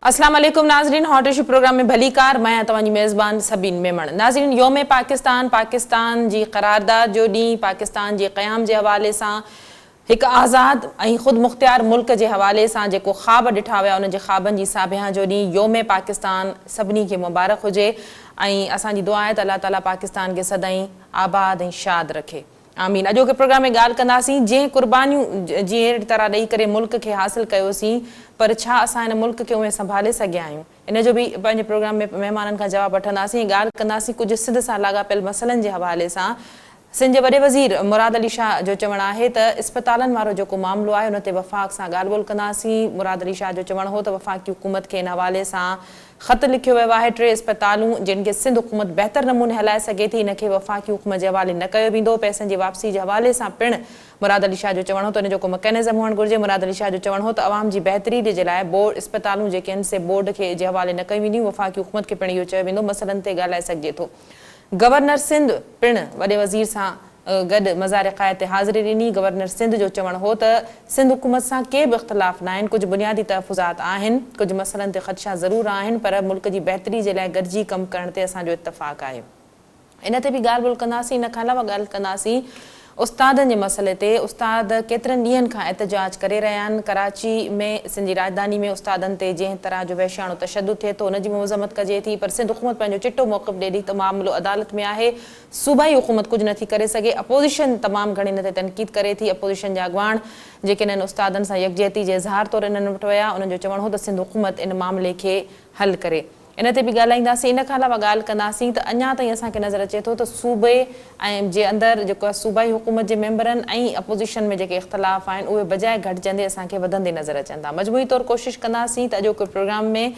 अस्सलाम वालेकुम नाजरीन, हॉट इशू प्रोग्राम में भली कार मैं तव्हांजी मेज़बान सबीन मेमण। नाजरीन, योम पाकिस्तान जी क़रारदाद जो ॾींहुं, पाकिस्तान जे क़याम जे हवाले सां एक आज़ाद ऐं ख़ुद मुख़्तियार मुल्क जे हवाले सां जेको ख़्वाब ॾिठा विया उन जे ख़्वाबनि जी साबिया जो ॾींहुं योम पाकिस्तान सभिनी खे मुबारक हुजे ऐं असांजी दुआ आहे त अल्लाह ताला पाकिस्तान खे सदाईं आबाद ऐं शाद रखे। आमीन। अॼोके प्रोग्राम में ॻाल्हि कंदासीं जंहिं क़ुर्बानियूं जहिड़ी तरह ॾेई करे मुल्क खे हासिल कयोसीं, पर छा असां हिन मुल्क खे उहे संभाले सघिया आहियूं? इन जो बि पंहिंजे प्रोग्राम में महिमाननि खां जवाबु वठंदासीं। ॻाल्हि कंदासीं कुझु सिंध सां लाॻापियल मसइलनि जे हवाले सां। सिंध जे वॾे वज़ीर मुराद अली शाह जो चवणु आहे त इस्पतालनि वारो जेको मामिलो आहे उन ते वफ़ाक़ सां ॻाल्हि ॿोल कंदासीं। मुराद अली शाह जो चवणु हो त वफ़ाक़ी हुकूमत खे इन हवाले सां ख़त लिखियो वियो आहे। 3 इस्पतालूं जिन खे सिंध हुकूमत बहितर नमूने हलाए सघे थी, इन खे वफ़ाक़ी हुकूमत जे हवाले न कयो वेंदो। पैसनि जी वापसी जे हवाले सां पिणु मुराद अली शाह जो चवणु हो त इन जो को मैकेनिज़म हुअणु घुरिजे। मुराद अली शाह जो चवणु हो त अवाम जी बहितरी जे लाइ बोर्ड इस्पतालूं जेके आहिनि से बोर्ड खे जे हवाले न कयूं वेंदियूं। वफ़ाक़ी हुकूमत खे पिणु इहो चयो वेंदो, मसइलनि ते ॻाल्हाए सघिजे थो। गवर्नर सिंध पिणु वॾे वज़ीर सां गॾु मज़ार क़ायद ते हाज़िरी ॾिनी। गवर्नर सिंध जो चवणु हो त सिंध हुकूमत सां के बि इख़्तिलाफ़ न आहिनि, कुझु बुनियादी तहफ़ुज़ात आहिनि, कुझु मसइलनि ते ख़दशा ज़रूरु आहिनि, पर मुल्क जी बहितरी जे लाइ गॾिजी कमु करण ते असांजो इत्तफ़ाक़ आहे। इन ते बि ॻाल्हि ॿोल कंदासीं। इन खां अलावा ॻाल्हि कंदासीं उस्तादनि जे मसइले ते। उस्ताद केतिरनि ॾींहंनि खां एहतजाज करे रहिया आहिनि। कराची में सिंध जी राजधानी में उस्तादनि ते जंहिं तरह जो वहशियाणो तशदुद थिए थो उनजी मज़म्मत कजे थी, पर सिंध हुकूमत पंहिंजो चिटो मौक़िफ़ ॾे थी त मामिलो अदालत में आहे, सूबाई हुकूमत कुझु नथी करे सघे। अपोज़िशन तमामु घणी हिन ते तनक़ीद करे थी। अपोज़िशन जा अॻवान जेके इन्हनि उस्तादनि सां यकजहती जे इज़हार तौरु इन्हनि वटि विया, उन्हनि जो चवणु हो त सिंध हुकूमत इन मामले खे हल करे। इन ते बि ॻाल्हाईंदासीं। इन खां अलावा ॻाल्हि कंदासीं त अञा ताईं असांखे नज़र अचे थो त सूबे ऐं जे अंदरि जेको आहे सूबाई हुकूमत जे मेंबरनि ऐं अपोज़िशन में जेके इख़्तिलाफ़ आहिनि उहे बजाए घटिजंदे असांखे वधंदे नज़र अचनि था। मजमूई तौरु कोशिशि कंदासीं त अॼोके प्रोग्राम में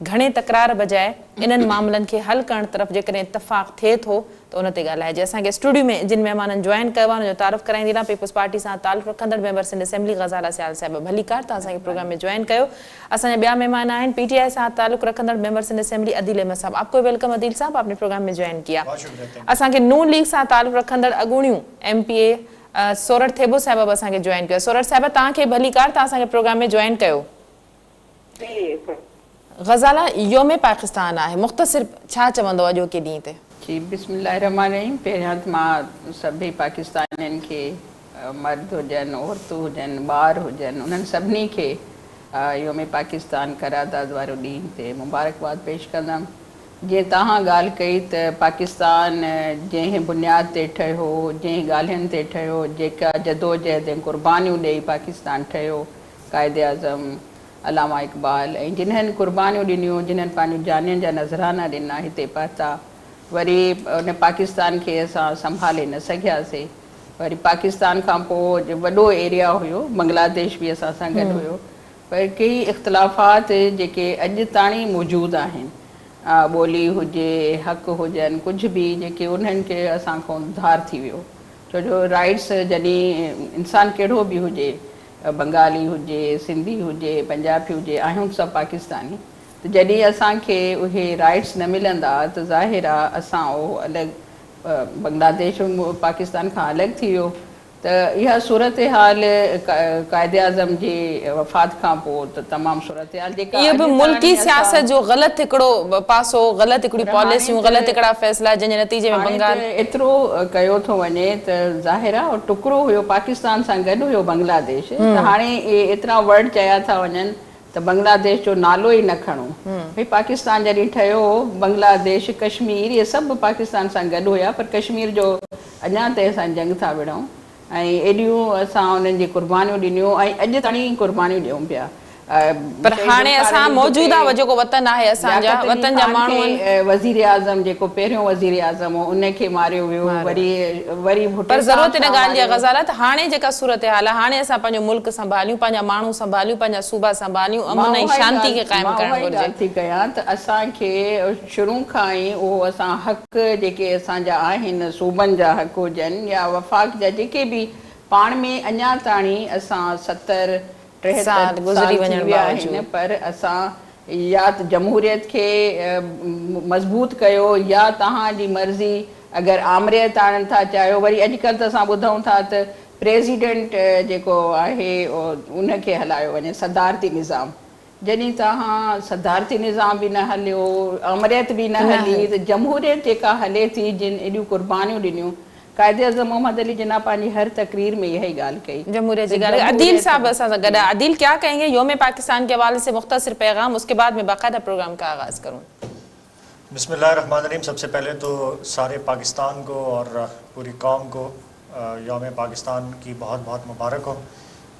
घणे तकरार बजाए इन्हनि मामलनि खे हल करण तरफ़ जेकॾहिं इत्तफ़ाक़ थिए थो त उन ते ॻाल्हाइजे। असांखे स्टूडियो में जिन महिमाननि जॉइन कयो आहे उनजो तारीफ़ कराईंदी रहां। पीपल्स पार्टी सां तालुक़ रखंदड़ मेंबर सिंध असेंबली ग़ज़ाला सियाल साहिब भली कार, तव्हां असांखे प्रोग्राम में जॉइन कयो। असांजा ॿिया महिमान आहिनि PTI सां तालुक़ रखंदड़ मेंबर सिंध असेंबली अदील अहमद साहब। आपको वेलकम अदील साहब, आपने प्रोग्राम में ज्वाइन किया। असांखे नून लीग सां तालुक़ रखंदड़ अॻूणियूं MPA सोरठ थेबो साहिब असांखे जॉइन कयो। सोरठ साहिब तव्हांखे भली कार, तव्हां असांखे प्रोग्राम में जॉइन कयो। ग़ज़ाला योम पाकिस्तान आहे, मुख़्तसिर छा चवंदो अॼोके ॾींहं ते? जी बिस्मिल्लाहिर्रहमानिर्रहीम। पहिरियां त मां सभई पाकिस्तानियुनि खे, मर्द हुजनि, औरतूं हुजनि, ॿार हुजनि, उन्हनि सभिनी खे योम पाकिस्तान क़रारदाद वारो ॾींहं ते मुबारकबाद पेश कंदमि। जीअं तव्हां ॻाल्हि कई त पाकिस्तान जंहिं बुनियाद ते ठहियो, जंहिं ॻाल्हियुनि ते ठहियो, जेका जदोजहद ऐं क़ुर्बानियूं ॾेई पाकिस्तान ठहियो, क़ाइद आज़म, अलामा इक़बाल ऐं जिन्हनि क़ुर्बानियूं ॾिनियूं, जिन्हनि पंहिंजूं जानियुनि जा नज़राना ॾिना, हिते पहुता, वरी उन पाकिस्तान खे असां संभाले न सघियासीं। वरी पाकिस्तान खां पोइ वॾो एरिया हुयो, बांग्लादेश बि असां सां गॾु हुयो, पर कई इख़्तिलाफ़ात जेके अॼु ताईं मौजूदु आहिनि, ॿोली हुजे, हक़ हुजनि, कुझु बि जेके उन्हनि खे असां खां उधार थी वियो। छो जो राइट्स जॾहिं इंसानु कहिड़ो बि हुजे, बंगाली हुजे, सिंधी हुजे, पंजाबी हुजे, आहियूं सभु पाकिस्तानी, त जॾहिं असांखे उहे राइट्स न मिलंदा त ज़ाहिर आहे असां उहो अलॻि बांग्लादेश पाकिस्तान खां अलॻि थी वियो। त इहा सूरत हाल क़ाइद आज़म जी वफ़ात खां पोइ त तमामु सूरत हाल जेका इहो बि मुल्की सियासत जो ग़लति हिकिड़ो पासो, ग़लति हिकिड़ी पॉलिसियूं, ग़लति हिकिड़ा फ़ैसिला जंहिंजे नतीजे में बंगाल एतिरो कयो थो वञे त ज़ाहिर आहे टुकड़ो हुयो पाकिस्तान सां गॾु हुयो बांग्लादेश, त हाणे एतिरा वर्ड चया था वञनि त बांग्लादेश जो नालो ई न खणो। भई पाकिस्तान जॾहिं ठहियो, बांग्लादेश, कश्मीर, इहे सभु पाकिस्तान सां गॾु हुया, पर कश्मीर जो अञा ताईं असां जंग था विढ़ूं ऐं एॾियूं असां उन्हनि जी क़ुर्बानियूं ॾिनियूं ऐं अॼु ताईं क़ुर्बानियूं ॾियूं पिया। पर हाणे असां मौजूदा जेको वतन आहे असांजा, वतन जा माण्हू वज़ीर आज़म जेको पहिरियों वज़ीर आज़म हो उनखे मारियो वियो, वरी पर ज़रूरत इन ॻाल्हि जी आहे ग़ज़ाला त हाणे जेका सूरत हाल आहे, हाणे असां पंहिंजो मुल्क संभालियूं, पंहिंजा माण्हू संभालियूं, पंहिंजा सूबा संभालियूं, अमन ऐं शांती खे क़ाइमु करणु घुरिजे। थी कयां त असांखे शुरू खां ई उहो असां हक़ जेके असांजा आहिनि, सूबनि जा हक़ हुजनि या वफ़ाक़ जा जेके बि, पाण में अञा ताईं असां 70-73 साल गुज़री विया आहिनि, पर असां या त जमहूरियत खे मज़बूत कयो या तव्हांजी मर्ज़ी अगरि आमरियत आणणु था चाहियो। वरी अॼुकल्ह त असां ॿुधूं था त प्रेसिडेंट जेको आहे उनखे हलायो वञे, सदारती निज़ाम, जॾहिं तव्हां सदारती निज़ाम बि न हलियो, अमरियत बि न हली, त जमहूरियत जेका हले थी, जिन एॾियूं कुर्बानियूं ॾिनियूं, कायदे आज़म मोहम्मद अली जिन्ना पंहिंजी हर तकरीर में यही ॻाल्हि कई। जमहूरियत जी ॻाल्हि। अदील साहब असां सां गॾु। अदील, क्या कहेंगे योम पाकिस्तान के हवाले से मुख्तसर पैगाम, उसके बाद में बाकायदा प्रोग्राम का आगाज़ करूँ। बिस्मिल्लाहिर्रहमानिर्रहीम। सबसे पहले तो सारे पाकिस्तान को और पूरी कौम को यौम पाकिस्तान की बहुत बहुत मुबारक हो।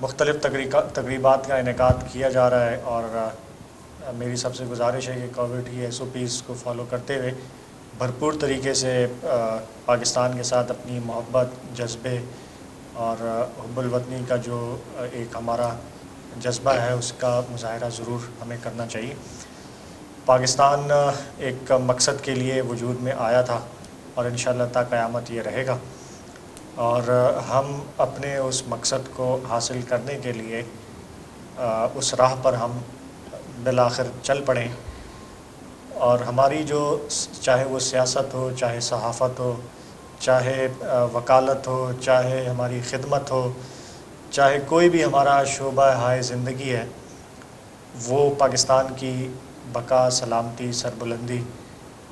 मुख्तलिफ़ तकरीबात का इनेकाद किया जा रहा है और मेरी सबसे गुजारिश है कि कोविड की SOPs को फॉलो करते हुए भरपूर तरीके से पाकिस्तान के साथ अपनी मोहब्बत, जज्बे और हुब्बुल वतनी का जो एक हमारा जज्बा है उसका मुज़ाहरा ज़रूर हमें करना चाहिए। पाकिस्तान एक मकसद के लिए वजूद में आया था और इंशाअल्लाह ता क़यामत ये रहेगा, और हम अपने उस मकसद को हासिल करने के लिए उस राह पर हम बिलाखिर चल पड़ें। और हमारी जो, चाहे वो सियासत हो, चाहे सहाफ़त हो, चाहे वकालत हो, चाहे हमारी खिदमत हो, चाहे कोई भी हमारा शोबा हाय ज़िंदगी है, वो पाकिस्तान की बका, सलामती, सरबुलंदी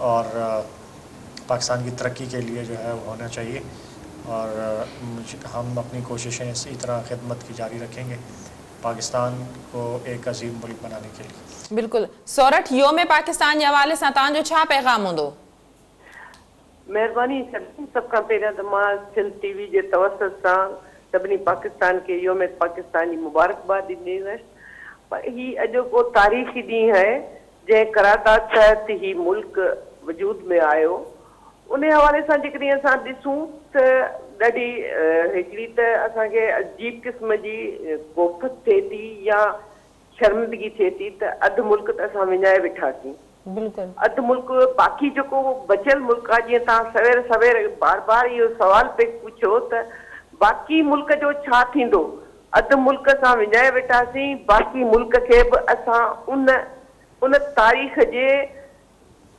और पाकिस्तान की तरक्की के लिए जो है वो होना चाहिए। और हम अपनी कोशिशें इसी तरह खिदमत की जारी रखेंगे पाकिस्तान को एक अजीम मुल्क बनाने के लिए। बिल्कुल। सोरठ, योम पाकिस्तान जे हवाले सां तव्हांजो छा पैगाम हूंदो? महिरबानी, सभ खां पहिरियां त मां सिंध TV जे तवसत सां सभिनी पाकिस्तान खे योम पाकिस्तान जी मुबारकबाद ॾींदी हुअसि। ही अॼोको तारीख़ी ॾींहुं है जंहिं करारदाद तहत ही मुल्क वजूद में आयो। उन हवाले सां जेकॾहिं असां ॾिसूं त ॾाढी हिकिड़ी त असांखे अजीब क़िस्म जी कोफ़त थिए थी या शर्मिंदगी थिए थी त अधु मुल्क त असां विञाए वेठासीं। बिल्कुलु। अधु मुल्क बाक़ी जेको बचियल मुल्क आहे, जीअं तव्हां सवेर बार बार इहो सवाल पे पुछो त बाक़ी मुल्क जो छा थींदो। अधु मुल्क असां विञाए वेठासीं, बाक़ी मुल्क खे बि असां उन तारीख़ जे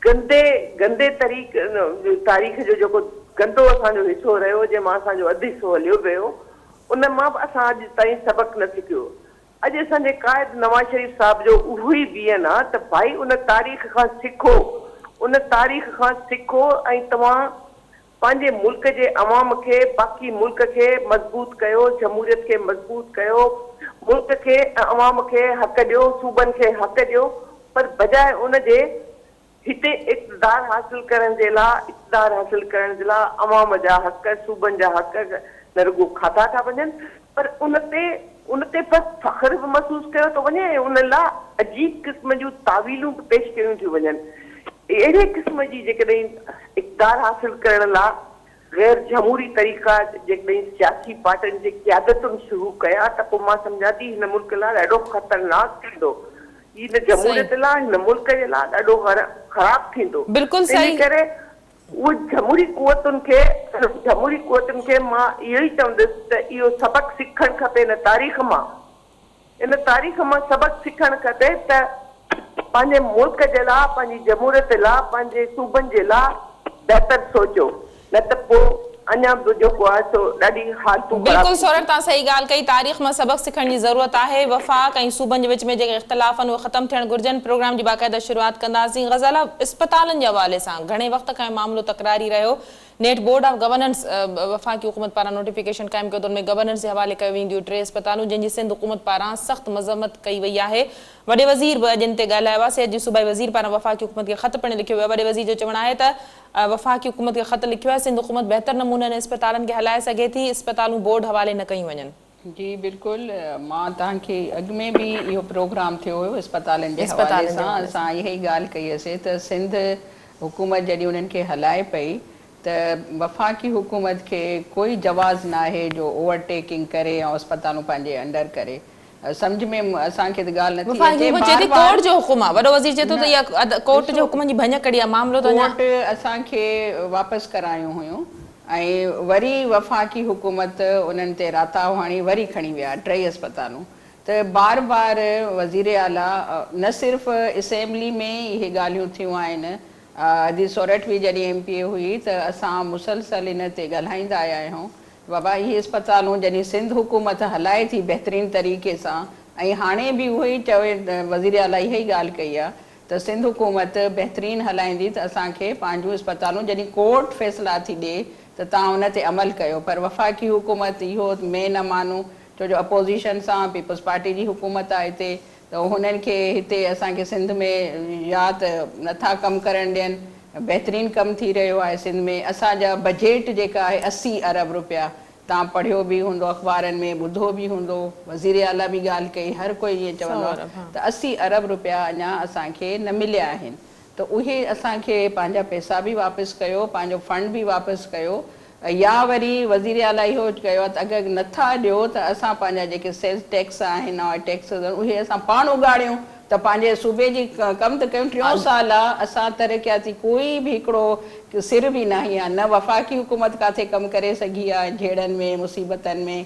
गंदे तारीख़ जो जेको गंदो असांजो हिसो रहियो, जंहिंमां असांजो अधु हिसो हलियो वियो, उन मां बि असां अॼु ताईं सबक़ु न सिखियो। अॼु असांजे क़ाइद नवाज़ शरीफ़ साहब जो उहो ई बीहन आहे त भाई उन तारीख़ खां सिखो, उन तारीख़ खां सिखो ऐं तव्हां पंहिंजे मुल्क जे अवाम खे, बाक़ी मुल्क खे मज़बूत कयो, जमहूरियत खे मज़बूत कयो, मुल्क खे अवाम खे हक़ ॾियो, सूबनि खे हक़ ॾियो, पर बजाए उन जे हिते इक़्तिदार हासिल करण जे लाइ अवाम जा हक़, सूबनि जा हक़ न रुगो खाधा था वञनि, पर उन ते बसि फ़ख्र बि महसूस कयो थो वञे ऐं उन लाइ अजीब क़िस्म जूं तावीलूं बि पेश कयूं थियूं वञनि। अहिड़े क़िस्म जी जेकॾहिं इक़्तिदार हासिल करण लाइ गैर जमहूरी तरीक़ा जेकॾहिं सियासी पार्टियुनि जी क़यादतुनि शुरू कया त पोइ मां सम्झां थी हिन मुल्क लाइ ॾाढो ख़तरनाक थींदो। हिन जमहूरियत लाइ, हिन मुल्क जे लाइ ॾाढो ख़राब थींदो। बिल्कुलु सही। करे उहे जमहूरी कुवतुनि खे मां इहो ई चवंदुसि त इहो सबक़ु सिखणु खपे इन तारीख़ मां सबक़ु सिखणु खपे त पंहिंजे मुल्क जे लाइ, पंहिंजी जमहूरियत लाइ, पंहिंजे सूबनि जे लाइ बहितर सोचो, न त पोइ अञा बि जेको आहे सो ॾाढी हालतूं। बिल्कुलु सोरठ, तव्हां सही ॻाल्हि कई। तारीख़ मां सबक़ु सिखण जी ज़रूरत आहे। वफ़ाक़ ऐं सूबनि जे विच में जेके इख़्तिलाफ़ आहिनि उहे ख़तमु थियणु घुरिजनि। प्रोग्राम जी बाक़ाइदा शुरूआत कंदासीं। ग़ज़ाला, इस्पतालनि जे हवाले सां घणे वक़्त खां मामिलो तकरारी रहियो। नेट बोर्ड ऑफ गवर्नेंस वफ़ाक़ी हुकूमत पारां नोटिफिकेशन क़ाइमु कयो त उनमें गवर्नेंस जे हवाले कयो वेंदियूं 3 इस्पतालूं, जंहिंजी सिंध हुकूमत पारां सख़्त मज़म्मत कई वई आहे। वॾे वज़ीर बि अॼु इन ते ॻाल्हायो आहे। अॼु सूबाई वज़ीर पारां वफ़ाक़ी हुकूमत खे ख़त पिणु लिखियो वियो आहे। वॾे वज़ीर जो चवणु आहे त वफ़ाक़ी हुकूमत खे ख़त लिखियो आहे, सिंध हुकूमत बहितर नमूने इस्पतालनि खे हलाए सघे थी, इस्पतालूं बोर्ड हवाले न कयूं वञनि। जी बिल्कुलु, मां तव्हांखे अॻु में बि इहो प्रोग्राम थियो हुयो इस्पतालनि जे हवाले सां। असां इहा ई ॻाल्हि कई हुईसीं त सिंध हुकूमत जॾहिं उन्हनि खे हलाए पई त वफ़ाक़ी हुकूमत खे कोई जवाज़ न आहे जो ओवरटेकिंग करे ऐं अस्पतालूं पंहिंजे अंडर करे। सम्झ में असांखे त ॻाल्हि नथी अचे। कोर्ट जो हुकुम आहे, वॾो वज़ीर चए थो त इहा कोर्ट जो हुकुम जी भञ कढी आहे, मामलो त कोर्ट असांखे वापसि करायूं हुयूं ऐं वरी वफ़ाक़ी हुकूमत उन्हनि ते राताव हाणी वरी खणी विया 3 अस्पतालूं। त बार बार वज़ीर आला न सिर्फ़ु असेंबली में इहे ॻाल्हियूं थियूं आहिनि, अॼु सोरठ बि जॾहिं MPA हुई त असां मुसलसल इन ते ॻाल्हाईंदा आया आहियूं। बाबा इहे अस्पतालूं जॾहिं सिंध हुकूमत हलाए थी बहितरीन तरीक़े सां, ऐं हाणे बि उहो ई चवे वज़ीर आला इहा ई ॻाल्हि कई आहे त सिंध हुकूमत बहितरीनु हलाईंदी त असांखे पंहिंजूं अस्पतालूं जॾहिं कोर्ट फ़ैसिला थी ॾिए त तव्हां हुन ते अमल कयो। पर वफ़ाक़ी हुकूमत इहो में न मानो, छो जो अपोज़िशन सां पीपल्स पार्टी जी हुकूमत आहे हिते, त हुननि खे हिते असांखे सिंध में या त नथा कमु करणु ॾियनि, बहितरीनु कमु थी रहियो आहे सिंध में। असांजा बजट जेका आहे 80 अरब रुपया, तव्हां पढ़ियो बि हूंदो अख़बारनि में, ॿुधो बि हूंदो, वज़ीर आला बि ॻाल्हि कई, हर कोई ईअं चवंदो आहे त 80 अरब रुपया अञा असांखे न मिलिया आहिनि। त उहे असांखे पंहिंजा पैसा बि वापसि कयो, पंहिंजो फंड बि वापसि कयो, या वरी वज़ीर आला इहो कयो आहे त अगरि नथा ॾियो त असां पंहिंजा जेके सेल्स टैक्स आहिनि और टैक्स उहे असां पाण उगाड़ियूं, त पंहिंजे सूबे जी कमु त कयूं। 3 साल आहे असां तरक़ियाती कोई बि हिकिड़ो सिर बि न आहे, न वफ़ाक़ी हुकूमत किथे कमु करे सघी आहे झेड़नि में मुसीबतनि में।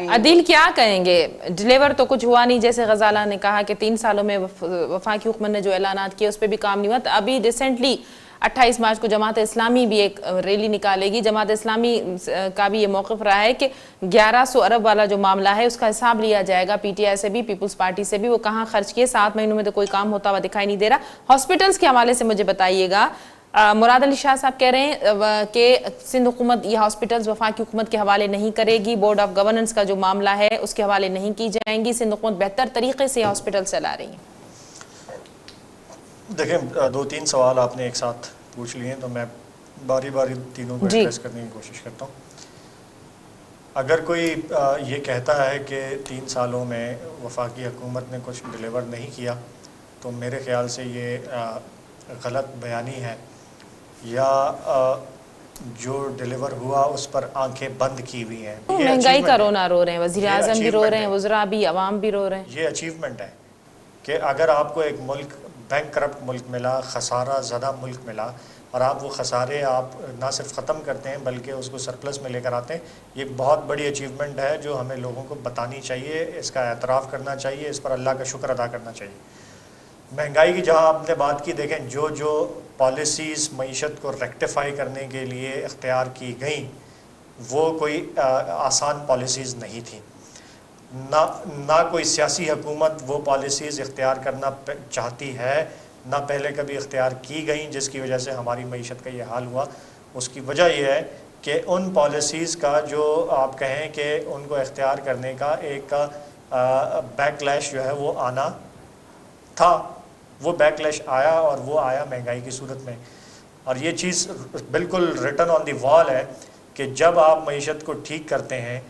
अदील क्या कहेंगे? डिलीवर तो कुछ हुआ नहीं, जैसे गजाला ने कहा कि 3 सालों में वफाकी हुकूमत ने जो ऐलानात किए उस पर भी काम नहीं हुआ। तो अभी रिसेंटली 28 मार्च को जमात इस्लामी भी एक रैली निकालेगी। जमात इस्लामी का भी ये मौक़िफ़ रहा है कि 1100 अरब वाला जो मामला है उसका हिसाब लिया जाएगा, पीटीआई से भी, पीपल्स पार्टी से भी। वो कहाँ खर्च किए, 7 महीनों में तो कोई काम होता हुआ दिखाई नहीं दे रहा। हॉस्पिटल्स के हवाले से मुझे बताइएगा, मुराद अली शाह साहब कह रहे हैं कि सिंध हुकूमत ये हॉस्पिटल्स वफाकी हुकूमत के हवाले नहीं करेगी, बोर्ड ऑफ गवर्नेंस का जो मामला है उसके हवाले नहीं की जाएंगी, सिंध हुकूमत बेहतर तरीके से हॉस्पिटल चला रही है। देखें, 2-3 सवाल आपने एक साथ पूछ लिए हैं, तो मैं बारी बारी तीनों को एड्रेस करने की कोशिश करता हूँ। अगर कोई ये कहता है कि 3 सालों में वफाकी हुकूमत ने कुछ डिलीवर नहीं किया, तो मेरे ख़्याल से ये गलत बयानी है, या जो डिलीवर हुआ उस पर आंखें बंद की हुई हैं। महंगाई का रोना रो रहे हैं, वज़ीर आज़म भी रो रहे हैं, वज़रा भी, अवाम भी रो रहे हैं। ये अचीवमेंट है कि अगर आपको एक मुल्क बैंकरप्ट मुल्क मिला, खसारा ज़दा मुल्क मिला, और आप वो खसारे आप ना सिर्फ ख़त्म करते हैं बल्कि उसको सरप्लस में लेकर आते हैं, ये बहुत बड़ी अचीवमेंट है जो हमें लोगों को बतानी चाहिए, इसका एतराफ़ करना चाहिए, इस पर अल्लाह का शुक्र अदा करना चाहिए। महंगाई की जहाँ आपने बात की, देखें जो पॉलिसीज़ मईशत को रेक्टिफाई करने के लिए इख्तियार की गई वो कोई आसान पॉलिसीज़ नहीं थी। ना कोई सियासी हुकूमत वो पॉलिसीज़ इख्तियार करना चाहती है, ना पहले कभी इख्तियार की गई, जिसकी वजह से हमारी मईशत का ये हाल हुआ। उसकी वजह यह है कि उन पॉलिसीज़ का जो आप कहें कि उनको इख्तियार करने का एक बैकलैश जो है वो आना था, वो बैकलैश आया, और वो आया महंगाई की सूरत में। और ये चीज़ बिल्कुल रिटन ऑन दी वॉल है कि जब आप मईशत को ठीक करते हैं,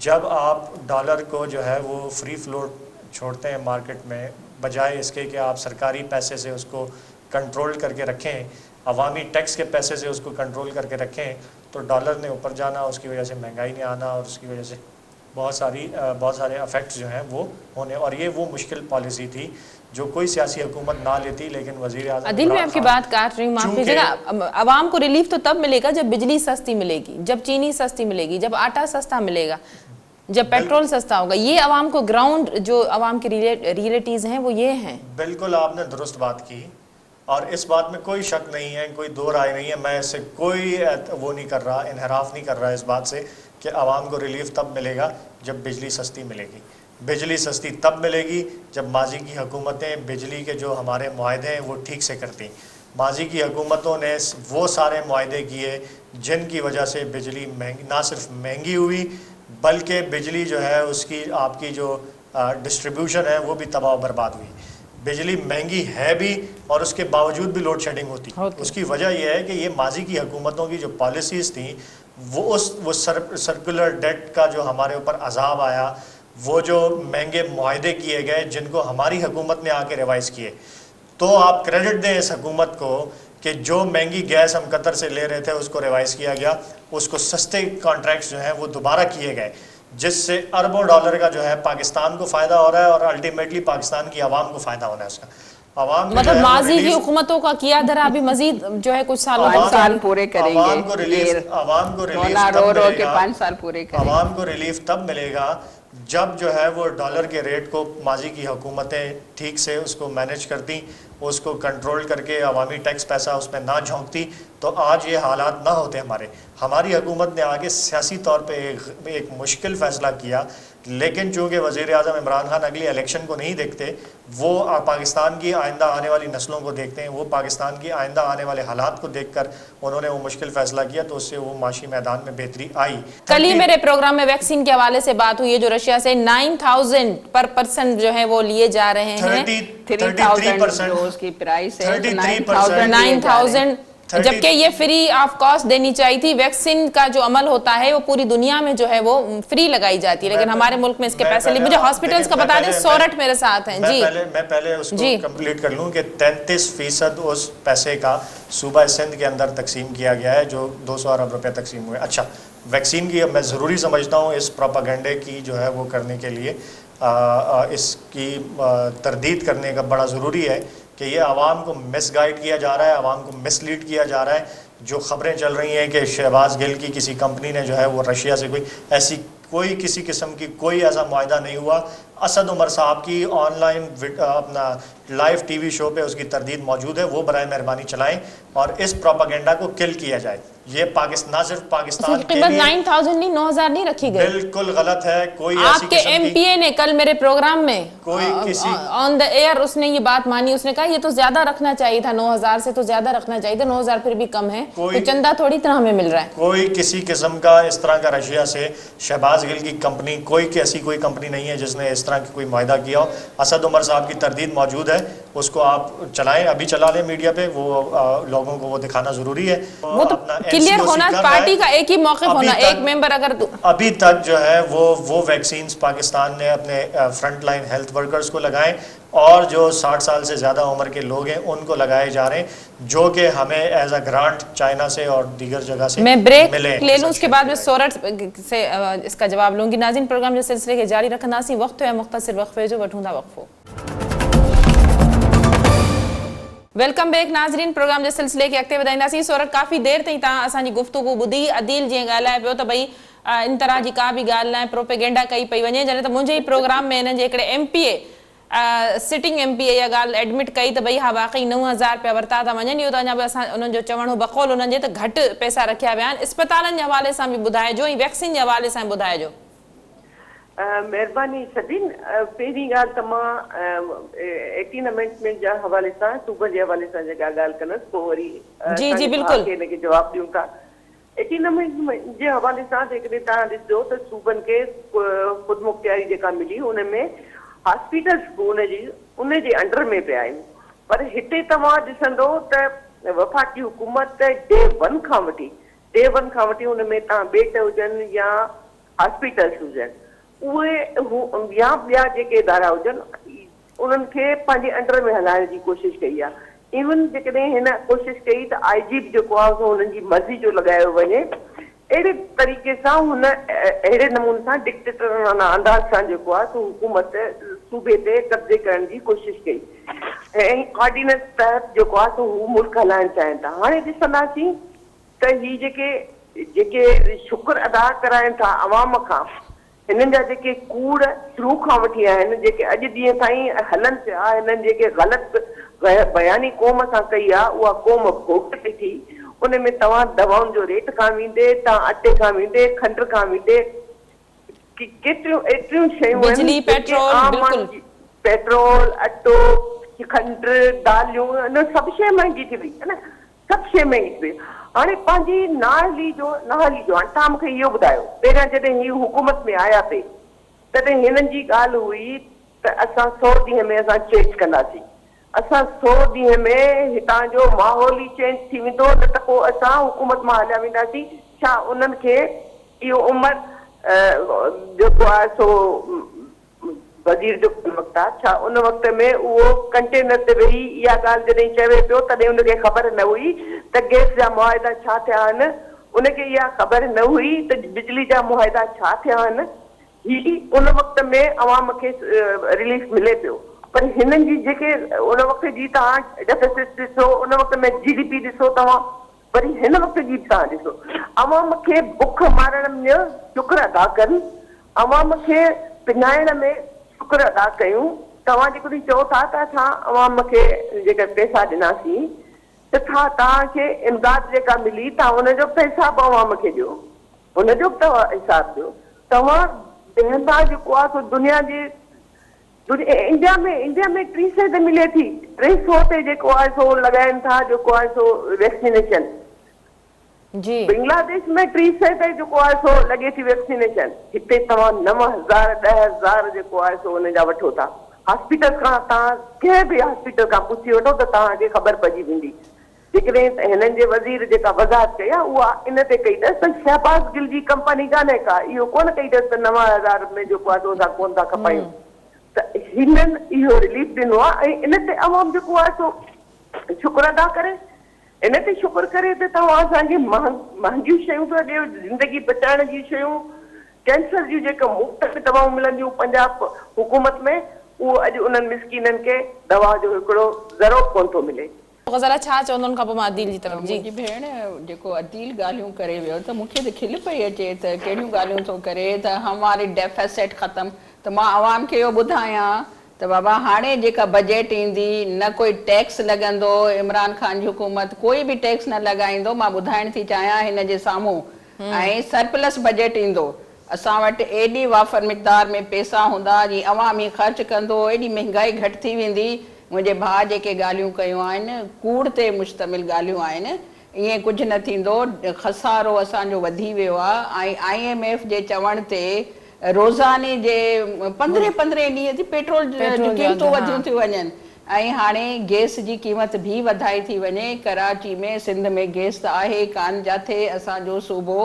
जब आप डॉलर को जो है वो फ्री फ्लोट छोड़ते हैं मार्केट में, बजाय इसके कि आप सरकारी पैसे से उसको कंट्रोल करके रखें, अवामी टैक्स के पैसे से उसको कंट्रोल करके रखें, तो डॉलर ने ऊपर जाना, उसकी वजह से महंगाई ने आना, और उसकी वजह से बहुत सारे अफेक्ट्स जो हैं वो होने। और ये वो मुश्किल पॉलिसी थी जो कोई सियासी हुकूमत ना लेती, लेकिन वज़ीर आज़म अदिल, मैं आपकी बात काट रही हूँ, माफ़ कीजिएगा। अवाम को रिलीफ तो तब मिलेगा जब बिजली सस्ती मिलेगी, जब चीनी सस्ती मिलेगी, जब आटा सस्ता मिलेगा, जब पेट्रोल सस्ता होगा। ये अवाम को ग्राउंड जो अवाम की रियलिटीज़ हैं वो ये हैं। बिल्कुल आपने दुरुस्त बात की, और इस बात में कोई शक नहीं है, कोई दो राय नहीं है। मैं इससे कोई वो नहीं कर रहा, इनहराफ नहीं कर रहा इस बात से कि आवाम को रिलीफ तब मिलेगा जब बिजली सस्ती मिलेगी। बिजली सस्ती तब मिलेगी जब माजी की हुकूमतें बिजली के जो हमारे मुआहदे हैं वो ठीक से करती। माजी की हुकूमतों ने वो सारे मुआहदे किए जिनकी वजह से बिजली महंगी, ना सिर्फ महंगी हुई बल्कि बिजली जो है उसकी आपकी जो डिस्ट्रीब्यूशन है वो भी तबाह बर्बाद हुई। बिजली महंगी है भी और उसके बावजूद भी लोड शेडिंग होती। उसकी वजह यह है कि ये माजी की हुकूमतों की जो पॉलिसीज़ थी वो सर्कुलर डेट का जो हमारे ऊपर अजाब आया, वो जो महंगे मुआहदे किए गए जिनको हमारी हुकूमत ने आके रिवाइज़ किए, तो आप क्रेडिट दें इस हुकूमत को कि जो महंगी गैस हम कतर से ले रहे थे उसको रिवाइज़ किया गया, उसको सस्ते कॉन्ट्रैक्ट्स जो हैं वो दोबारा किए गए, जिससे अरबों डॉलर का जो है पाकिस्तान को फ़ायदा हो रहा है और अल्टीमेटली पाकिस्तान की आवाम को फ़ायदा होना है उसका। आवाम मतलब माजी की हुकूमतों का किया धरा अभी मजीद जो है कुछ साल पूरे करेंगे। आवाम को रिलीफ आवाम को रिलीफ तब मिलेगा जब जो है वो डॉलर के रेट को माजी की हुकूमतें ठीक से उसको मैनेज करती اس کو کنٹرول کر کے عوامی ٹیکس پیسہ اس میں نہ جھونکتی تو آج یہ حالات نہ ہوتے ہماری حکومت نے آگے سیاسی طور پہ ایک مشکل فیصلہ کیا، لیکن چونکہ وزیر اعظم عمران خان اگلی الیکشن کو نہیں دیکھتے، وہ پاکستان کی آئندہ آنے والی نسلوں کو دیکھتے ہیں، وہ پاکستان کی آئندہ آنے والے حالات کو دیکھ کر انہوں نے وہ مشکل فیصلہ کیا، تو اس سے وہ معاشی میدان میں بہتری آئی۔ کل ہی میرے پروگرام میں ویکسین کے حوالے سے بات ہوئی ہے، جو رشیا سے 9000 پر پرسن جو ہے وہ لیے جا رہے ہیں، 33% جو اس کی پرائس ہے 9000، جبکہ یہ فری آف کاسٹ دینی چاہیے تھی۔ ویکسین کا جو عمل ہوتا ہے وہ پوری دنیا میں جو ہے وہ فری لگائی جاتی ہے، لیکن ہمارے ملک میں اس کے پیسے لے۔ مجھے ہاسپٹلز کا بتا دیں، سورٹ میرے ساتھ ہیں جی۔ میں پہلے اس کو کمپلیٹ کر لوں کہ 33% اس پیسے کا صوبہ سندھ کے اندر تقسیم کیا گیا ہے، جو 200 ارب روپے تقسیم ہوئے۔ اچھا، ویکسین کی میں ضروری سمجھتا ہوں اس پروپیگنڈے کی جو ہے وہ کرنے کے لیے اس کی تردید کرنے کا بڑا ضروری ہے کہ یہ عوام کو مس گائیڈ کیا جا رہا ہے، عوام کو مس لیڈ کیا جا رہا ہے۔ جو خبریں چل رہی ہیں کہ شہباز گل کی کسی کمپنی نے جو ہے وہ رشیا سے کوئی کسی قسم کی کوئی ایسا معاہدہ نہیں ہوا۔ اسد عمر صاحب کی آن لائن اپنا لائیو ٹی وی شو پہ اس کی تردید موجود ہے، وہ برائے مہربانی چلائیں اور اس پروپیگنڈا کو کل کیا جائے۔ یہ نہ صرف پاکستان کے لیے 9000 نہیں 9000 نہیں رکھی گئی، بالکل غلط ہے۔ کوئی ایسی آپ کے ایم پی اے نے کل میرے پروگرام میں آن دا ایئر اس نے یہ بات مانی، اس نے کہا یہ تو زیادہ رکھنا چاہیے تھا، 9000 سے تو زیادہ رکھنا چاہیے تھا، 9000 پھر بھی کم ہے، تو چندہ تھوڑی طرح ہمیں مل رہا ہے۔ کوئی کسی قسم کا اس طرح کا رشیا سے شہباز گل کی کمپنی ایسی کوئی کمپنی نہیں ہے جس نے اس طرح کی کوئی معاہدہ کیا ہو۔ اسد عمر صاحب کی تردید موجود ہے، اس کو آپ چلائیں، ابھی چلا لیں میڈیا پہ، وہ لوگوں کو وہ دکھانا ضروری ہے۔ وہ تو کلیئر ہونا، پارٹی کا ایک ہی موقف ہونا، ایک ممبر اگر ابھی تک جو ہے وہ ویکسینز پاکستان نے اپنے فرنٹ لائن ہیلتھ ورکرز کو لگائیں، اور جو 60 سال سے زیادہ عمر کے لوگ ہیں ان کو لگائے جا رہے ہیں، جو کہ ہمیں ایز اے گرانٹ چائنا سے اور دیگر جگہ سے میں بریک لے لوں، اس کے بعد میں سورٹ سے اس کا جواب لوں گی۔ ناظرین، پروگرام جو سلسلے کے جاری رکھنا سی وقت ہے مختصر وقفے جو وٹھوندا وقفو۔ ویلکم بیک ناظرین، پروگرام جو سلسلے کے اگتے ودائنداسی۔ سورٹ کافی دیر تھی تا اسانی گفتگو بدھی، عدیل جی گالائے پیو تو بھئی ان طرح جی کا بھی گال نہ پروپیگنڈا کئی پئی ونے، جنے تو مجھے ہی پروگرام میں ان جے ایم پی اے سٹنگ ایم پی اے یا گال ایڈمٹ کئی تو بھئی ہاں واقعی 9000 پہ ورتا تھا ونجن، یہ تو اञा بھی انہوں جو چوڻ بقول انہوں جے تو گھٹ پیسہ رکھیا ویا آهن۔ اسپتالن जे हवाले सां बि ॿुधाए जो ऐं वैक्सीन जे हवाले सां ॿुधाए जो। महिरबानी सभिन। पहिरीं ॻाल्हि त मां 18 अमेंडमेंट जे हवाले सां सूबे जे हवाले सां जेका ॻाल्हि कंदसि, पोइ वरी जी बिल्कुल हिनखे जवाब ॾियूं था। 18 अमेंडमेंट जे हवाले सां जेकॾहिं तव्हां ॾिसो त सूबनि खे ख़ुदि मुख्तियारी जेका मिली हुन में हॉस्पिटल्स बि उनजे अंडर में पिया आहिनि, पर हिते तव्हां ॾिसंदो त वफ़ाक़ी हुकूमत डे वन खां वठी हुन में तव्हां बेड हुजनि या हॉस्पिटल्स हुजनि, उहे या ॿिया जेके इदारा हुजनि उन्हनि खे पंहिंजे अंडर में हलाइण जी कोशिशि कई आहे। इवन जेकॾहिं हिन कोशिशि कई त IG जेको आहे हुननि जी मर्ज़ी जो लॻायो वञे, अहिड़े तरीक़े सां हुन अहिड़े नमूने सां डिक्टेटराना अंदाज़ सां जेको आहे सो हुकूमत सूबे ते कब्ज़े करण जी कोशिशि कई ऐं ऑर्डिनेंस तहत जेको आहे सो हू मुल्क हलाइणु चाहिनि था। हाणे ॾिसंदासीं त ही जेके शुक्र अदा कराइनि था अवाम खां, हिननि जा जेके कूड़ शुरू खां वठी आहिनि, जेके अॼु ॾींहं ताईं हलनि पिया, हिननि जेके ग़लति बयानी क़ौम सां कई आहे, उहा क़ौम भोग पई थी। उन में तव्हां दवाउनि जो रेट खां वेंदे, तव्हां अटे खां वेंदे, खंड खां वेंदे, केतिरियूं एतिरियूं शयूं बिजली, पेट्रोल, अटो, खंड, दालियूं, सभु शइ महांगी थी वई है न, सभु शइ महांगी थी वई। हाणे पंहिंजी नाहली जो हाणे तव्हां मूंखे इहो ॿुधायो, पहिरियां जॾहिं हीअ हुकूमत में आया पे तॾहिं हिननि जी ॻाल्हि हुई त असां 100 ॾींहं में असां चेंज कंदासीं, असां 100 ॾींहं में हितां जो माहौल ई चेंज थी वेंदो, न त पोइ असां हुकूमत मां हलिया वेंदासीं। छा उन्हनि खे इहो उमिरि जेको आहे सो वज़ीर जो वक़्तु आहे, छा उन वक़्त में उहो कंटेनर ते वेही इहा ॻाल्हि जॾहिं चवे पियो तॾहिं उनखे ख़बर न हुई त गैस जा मुआहिदा छा थिया आहिनि, उनखे इहा ख़बर न हुई त बिजली जा मुआहिदा छा थिया आहिनि। ही उन वक़्त में अवाम खे रिलीफ मिले पियो, पर हिननि जी जेके उन वक़्त जी तव्हां डेफिसिट ॾिसो, उन वक़्त में GDP ॾिसो तव्हां, वरी हिन वक़्त जी तव्हां ॾिसो, अवाम खे बुख मारण में शुक्र अदा कनि, अवाम खे पिञाइण में शुक्र अदा कयूं त तव्हां जेको चओ था त असां अवाम खे जेका पैसा ॾिनासीं त छा तव्हांखे इमदाद जेका मिली तव्हां हुनजो बि हिसाबु अवाम खे ॾियो, हुनजो बि तव्हां हिसाबु ॾियो। तव्हां ॿियनि जेको आहे सो दुनिया जे इंडिया में 300 ते मिले थी, 300 ते जेको आहे सो लॻाइनि था जेको आहे सो वैक्सीनेशन। जी बांग्लादेश में 300 ते जेको आहे सो लॻे थी वैक्सीनेशन, हिते तव्हां 9000 10,000 जेको आहे सो हुन जा वठो था। हॉस्पिटल खां तव्हां कंहिं बि हॉस्पिटल खां पुछी वठो त तव्हांखे ख़बर पइजी वेंदी। जेकॾहिं हिननि जे वज़ीर जेका वज़ाहत कई आहे उहा इन ते कई अथसि त शहबाज़ गिल जी कंपनी कान्हे का, इहो कोन कई अथसि त 9000 में जेको आहे सो असां कोन था खपायूं। त हिननि इहो रिलीफ ॾिनो आहे ऐं इन ते अवाम जेको आहे सो शुक्र अदा करे, इन ते शुक्र करे त तव्हां असांखे महांगियूं शयूं था ॾियो, ज़िंदगी बचाइण जी शयूं, कैंसर जी जेका मुफ़्त में दवाऊं मिलंदियूं पंजाब हुकूमत में, उहो अॼु उन्हनि मिसकीननि खे दवा जो हिकिड़ो ज़रो कोन थो मिले। ग़ज़ाला छा चवंदो उन खां पोइ मां अदील जी तरफ़। जी मुंहिंजी भेण जेको अदील ॻाल्हियूं करे वियो त मूंखे त खिल पई अचे त कहिड़ियूं ॻाल्हियूं थो करे त हमारी डेफिसिट ख़तमु। त मां आवाम खे इहो ॿुधायां त बाबा हाणे जेका बजट ईंदी न कोई टैक्स लॻंदो, इमरान ख़ान जी हुकूमत कोई बि टैक्स न लॻाईंदो, मां ॿुधाइण थी चाहियां हिन जे साम्हूं, ऐं सरप्लस बजट ईंदो। असां वटि एॾी वाफ़र मिक़दार में पैसा हूंदा जीअं अवाम ई ख़र्च कंदो, एॾी महांगाई घटि थी वेंदी। मुंहिंजे भाउ जेके ॻाल्हियूं कयूं आहिनि कूड़ ते मुश्तमिल ॻाल्हियूं आहिनि, ईअं कुझु न थींदो। खसारो असांजो वधी वियो आहे ऐं IMF जे चवण ते रोज़ाने जे 15 ॾींहं ते पेट्रोल जूं क़ीमतूं वधियूं थियूं वञनि ऐं हाणे गैस जी क़ीमत बि वधाई थी वञे। कराची में सिंध में गैस त आहे कान, जिथे असांजो सूबो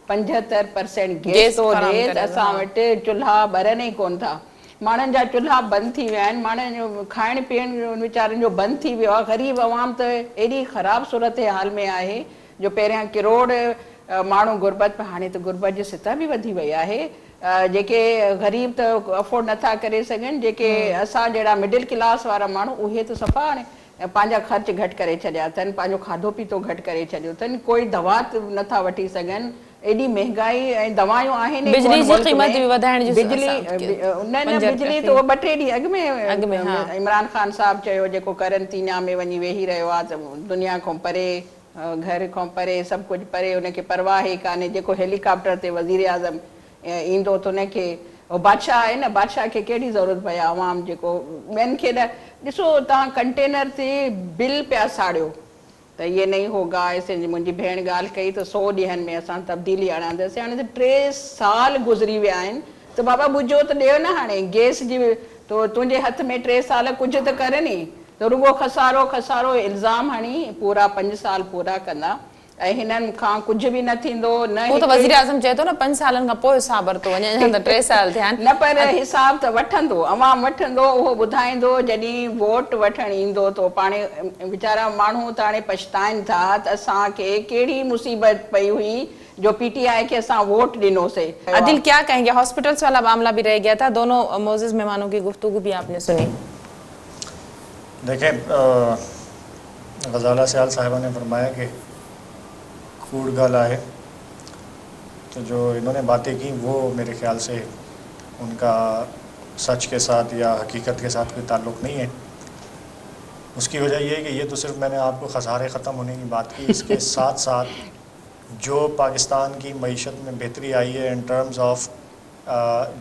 75% गैस थो ॾिए त असां वटि चुल्हा ॿरनि ई कोन था। माण्हुनि जा चुल्हा बंदि थी विया आहिनि, माण्हुनि जो खाइण पीअण वीचारनि जो बंदि थी वियो आहे। ग़रीब अवाम त एॾी ख़राबु सूरत हाल में आहे जो पहिरियां किरोड़ माण्हू गुरबत में, हाणे त गुरबत जी सतह बि वधी वई आहे। जेके ग़रीब त अफोर्ड नथा करे सघनि, जेके असां जहिड़ा मिडिल क्लास वारा माण्हू उहे त सफ़ा हाणे पंहिंजा ख़र्च घटि करे छॾिया अथनि, पंहिंजो खाधो पीतो घटि करे छॾियो अथनि, कोई दवा नथा वठी सघनि। एॾी महांगाई ऐं दवायूं आहिनि, बिजली जी क़ीमत बि वधाइण जी बिजली बिजली त 2-3 ॾींहं अॻु में इमरान ख़ान साहब चयो जेको करंतीना में वञी वेही रहियो आहे त दुनिया खां परे, घर खां परे, सभु कुझु परे, उनखे परवाह ई कान्हे। जेको हेलीकॉप्टर ते वज़ीर आज़म ईंदो त उनखे, बादशाह आहे न, बादशाह खे कहिड़ी ज़रूरत पए आवाम जेको ॿियनि खे न। ॾिसो तव्हां कंटेनर ते बिल पिया साड़ियो त इहे नहीं होगा, ऐसे मुंहिंजी भेण ॻाल्हि कई त 100 ॾींहंनि में असां तब्दीली आणंदासीं। हाणे त 3 साल गुज़री विया आहिनि त बाबा ॿुझो त ॾियो न। हाणे गैस जी तो तुंहिंजे हथ में 3 साल कुझु त करे नी, त रुगो खसारो खसारो इल्ज़ाम हणी पूरा 5 साल पूरा कंदा ऐं हिननि खां कुझु बि न थींदो। न वो तो वज़ीर आज़म चए थो न 5 सालनि खां पोइ हिसाब वरितो वञे, अञा त 3 साल थिया आहिनि। न पर हिसाब त वठंदो, अवाम वठंदो, उहो ॿुधाईंदो जॾहिं वोट वठणु ईंदो त पाणे वीचारा माण्हू त हाणे पछताइनि था त असांखे कहिड़ी मुसीबत पई हुई जो PTI के असां वोट ॾिनोसीं। अदिल क्या कहेंगे, हॉस्पिटल्स वाला मामला भी रह गया था, दोनों मोअज़्ज़िज़ मेहमानों की गुफ्तगू भी आपने सुनी। देखें, ग़ज़ाला सयाल साहिबा ने फरमाया कि कूड़ गाला है, तो जो इन्होंने बातें की वो मेरे ख्याल से उनका सच के साथ या हकीकत के साथ कोई ताल्लुक़ नहीं है। उसकी वजह ये है कि ये तो सिर्फ मैंने आपको खसारे ख़त्म होने की बात की, इसके साथ साथ जो पाकिस्तान की मईशत में बेहतरी आई है इन टर्म्स ऑफ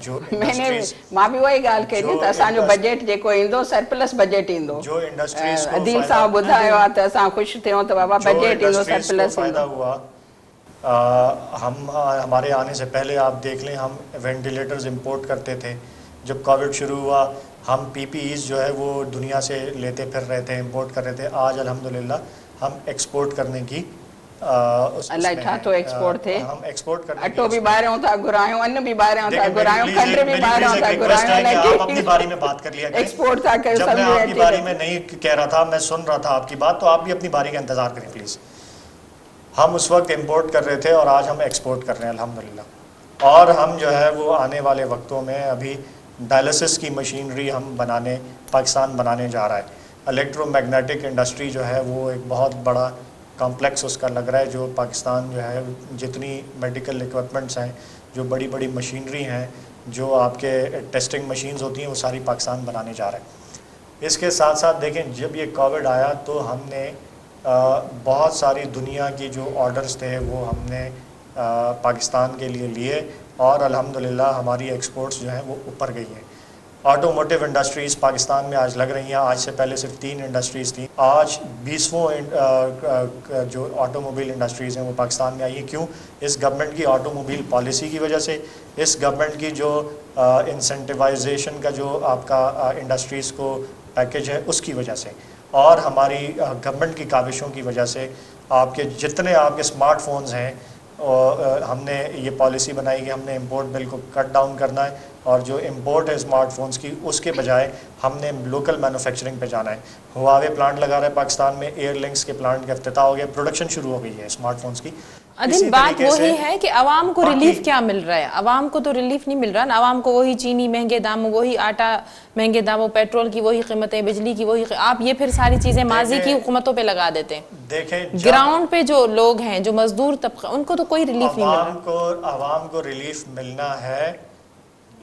जो इंडस्ट्रीज, मां बि वही ॻाल्हि कई त असांजो बजट जेको ईंदो सरप्लस बजट ईंदो। जो इंडस्ट्रीज को अदील साहब ॿुधायो आहे त असां ख़ुशि थियूं त बाबा बजट ईंदो, सरप्लस फ़ायदा हुआ। हम हमारे आने से पहले आप देख लें, हम वेंटिलेटर्स इंपोर्ट करते थे। जब कोविड शुरू हुआ हम PPEs जो है वो दुनिया से लेते फिर रहे थे, इंपोर्ट कर रहे थे। आज अल्हम्दुलिल्लाह हम एक्सपोर्ट करने की अलाए छा थो एक्सपोर्ट थे, हम एक्सपोर्ट करने अटो भी ॿाहिरियों था घुरायूं, अन्न भी ॿाहिरियों था घुरायूं, खंड भी ॿाहिरियों था घुरायूं। आप अपनी बारी में बात कर लिया करें। एक्सपोर्ट था कयो, जब मैं आपकी बारी में नहीं कह रहा था, मैं सुन रहा था आपकी बात, तो आप भी अपनी बारी का इंतजार करें प्लीज़। हम उस वक्त इंपोर्ट कर रहे थे और आज हम एक्सपोर्ट कर रहे हैं अल्हम्दुलिल्लाह। और हम जो है वो आने वाले वक्तों में अभी डायलिसिस की मशीनरी हम पाकिस्तान बनाने जा रहा है। इलेक्ट्रोमैग्नेटिक इंडस्ट्री जो है वो एक बहुत बड़ा कॉम्प्लेक्स उसका लग रहा है, जो पाकिस्तान जो है जितनी मेडिकल इक्विपमेंट्स हैं, जो बड़ी बड़ी मशीनरी हैं, جو آپ کے ٹیسٹنگ مشینز ہوتی ہیں وہ ساری پاکستان بنانے جا رہا ہے۔ اس کے ساتھ ساتھ دیکھیں جب یہ کووڈ آیا تو ہم نے بہت ساری دنیا کی جو آرڈرز تھے وہ ہم نے پاکستان کے لیے لیے اور الحمدللہ ہماری ایکسپورٹس جو ہیں وہ اوپر گئی ہیں۔ آٹوموٹیو انڈسٹریز پاکستان میں آج لگ رہی ہیں، آج سے پہلے صرف 3 انڈسٹریز تھیں، آج 20واں جو آٹوموبائل انڈسٹریز ہیں وہ پاکستان میں آئی ہیں۔ کیوں؟ اس گورنمنٹ کی آٹوموبائل پالیسی کی وجہ سے، اس گورنمنٹ کی جو انسینٹیوائزیشن کا جو آپ کا انڈسٹریز کو پیکج ہے اس کی وجہ سے، اور ہماری گورنمنٹ کی کاوشوں کی وجہ سے آپ کے جتنے آپ کے اسمارٹ فونز ہیں ہم نے یہ پالیسی بنائی کہ ہم نے امپورٹ بل کو کٹ ڈاؤن کرنا ہے، اور جو امپورٹ ہے اسمارٹ فونز کی اس کے بجائے ہم نے لوکل مینوفیکچرنگ پہ جانا ہے۔ ہواوے پلانٹ لگا رہا ہے پاکستان میں، ایئر لنکس کے پلانٹ کا افتتاح ہو گیا، پروڈکشن شروع ہو گئی ہے اسمارٹ فونز کی۔ عادل بات وہی ہے کہ عوام کو ریلیف کیا مل رہا ہے؟ عوام کو تو ریلیف نہیں مل رہا نا، عوام کو وہی چینی مہنگے داموں، وہی آٹا مہنگے داموں، پیٹرول کی وہی قیمتیں، بجلی کی وہی آپ یہ پھر ساری چیزیں ماضی کی حکومتوں پہ لگا دیتے ہیں۔ دیکھیں گراؤنڈ پہ جو لوگ ہیں، جو مزدور طبقہ، ان کو تو کوئی ریلیف نہیں مل رہا۔ عوام کو ریلیف ملنا ہے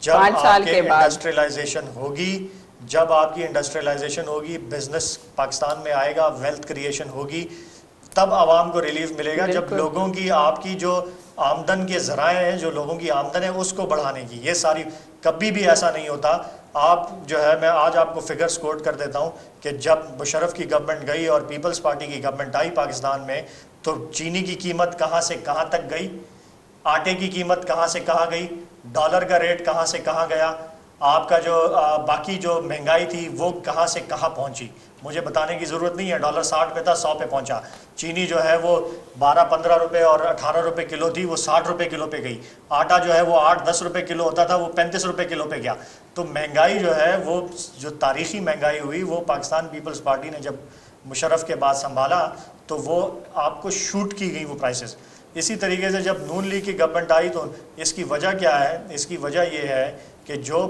جب 5 سال آپ کے بعد انڈسٹریلائزیشن ہوگی، جب آپ کی انڈسٹریلائزیشن ہوگی، بزنس پاکستان میں آئے گا، ویلتھ کریشن ہوگی، تب عوام کو ریلیف ملے گا۔ جب لوگوں کی آپ کی جو آمدن کے ذرائع ہیں، جو لوگوں کی آمدن ہے اس کو بڑھانے کی، یہ ساری کبھی بھی ایسا نہیں ہوتا۔ آپ جو ہے میں آج آپ کو فگرز کوٹ کر دیتا ہوں کہ جب مشرف کی گورنمنٹ گئی اور پیپلز پارٹی کی گورنمنٹ آئی پاکستان میں تو چینی کی قیمت کہاں سے کہاں تک گئی، آٹے کی قیمت کہاں سے کہاں گئی، ڈالر کا ریٹ کہاں سے کہاں گیا، آپ کا جو باقی جو مہنگائی تھی وہ کہاں سے کہاں پہنچی۔ مجھے بتانے کی ضرورت نہیں ہے، ڈالر 60 پہ تھا، 100 پہ پہنچا۔ چینی جو ہے وہ 12-15 روپے اور 18 روپے کلو تھی، وہ 60 روپے کلو پہ گئی۔ آٹا جو ہے وہ 8-10 روپے کلو ہوتا تھا، وہ 35 روپے کلو پہ گیا۔ تو مہنگائی جو ہے وہ جو تاریخی مہنگائی ہوئی وہ پاکستان پیپلز پارٹی نے جب مشرف کے بعد سنبھالا تو وہ آپ کو شوٹ کی گئی وہ پرائسز۔ اسی طریقے سے جب نون لیگ کی گورنمنٹ آئی تو اس کی وجہ کیا ہے؟ اس کی وجہ یہ ہے کہ جو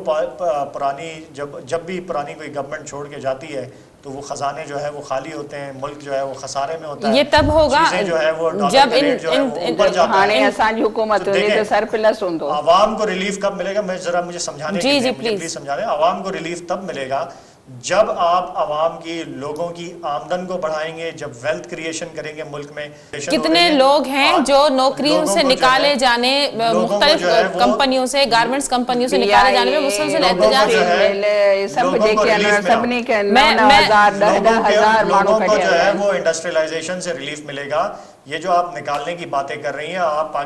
پرانی جب بھی پرانی کوئی گورنمنٹ چھوڑ کے جاتی ہے تو وہ خزانے جو ہے وہ خالی ہوتے ہیں، ملک جو ہے وہ خسارے میں ہوتا ہے۔ یہ تب ہوگا جو ہے وہ جب حکومت عوام کو ریلیف کب ملے گا؟ میں ذرا مجھے سمجھانے کے لیے پلیز سمجھا دیں۔ عوام کو ریلیف تب ملے گا جب آپ عوام کی لوگوں کی آمدن کو بڑھائیں گے، جب ویلتھ کریشن کریں گے ملک میں۔ کتنے لوگ ہیں جو نوکریوں سے نکالے جانے، مختلف کمپنیوں سے، گارمنٹس کمپنیوں سے نکالے جانے میں مسلسل احتجاج لوگوں کو جو ہے وہ انڈسٹریلائزیشن سے ریلیف ملے گا۔ یہ جو آپ نکالنے کی باتیں کر رہی ہیں، آپ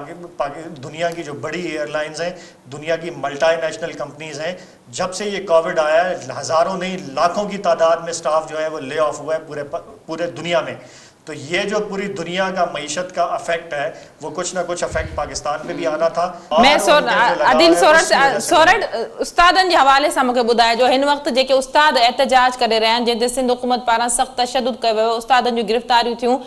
دنیا کی جو بڑی ایئر لائنز ہیں، دنیا کی ملٹی نیشنل کمپنیز ہیں، جب سے یہ کووڈ آیا ہے ہزاروں نہیں لاکھوں کی تعداد میں سٹاف جو ہے وہ لے آف ہوا ہے پورے دنیا میں۔ تو یہ جو پوری دنیا کا معیشت کا افیکٹ ہے وہ کچھ نہ کچھ افیکٹ پاکستان میں بھی آنا تھا۔ میں عادل سورٹ استادن کے حوالے سے مجھے بتایا جو ان وقت جے استاد احتجاج کرے رہے ہیں جن سندھ حکومت پارا سخت تشدد کیا ویو، استادن جو گرفتاریوں تھیوں،